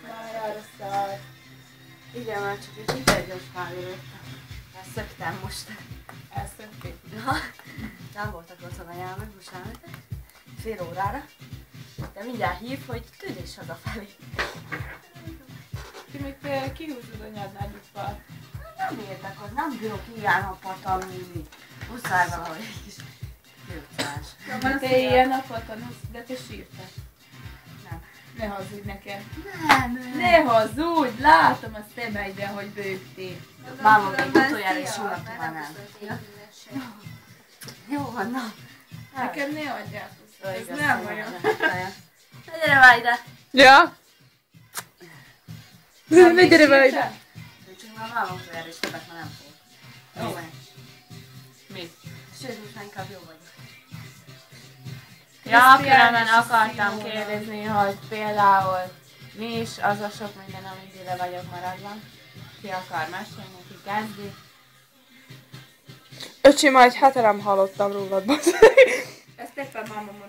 már arra. Igen, már csak egy hitelgyors felülöttem. Elszöktem most. Elszökték. Nem voltak otthon anyám, most elmentek. Fél órára. De mindjárt hív, hogy tűnés hazafelé. Ti még például kihúzod anyádnál gyufát. Nem értek, az nem bírok ilyen napat tanulni. Muszáj valahogy egy kis győzás. Te ilyen napot tanulsz, de te sírtál. Nem. Ne hazudj nekem. Nem. Ne hazudj! Látom a szemeidben, hogy bőgtél. Máma még utoljára is unapja már nem. Jó van, na. Nekem ne adják Jó, ez igaz, nem szóval olyan. Na gyere már ide! Ja? Ne gyere be ide! Csak már máma utoljára is többet már nem fogok. Jó vagy. Mi? Sőt, most már inkább jó vagyok. Ja, különben is akartam színvonal. kérdezni, hogy például mi is az a sok minden, amit ide vagyok maradva. Ki akar mesélni, ki kezdi? Öcsi, már egy hete nem hallottam rólad, basz. Ezt éppen máma mondta.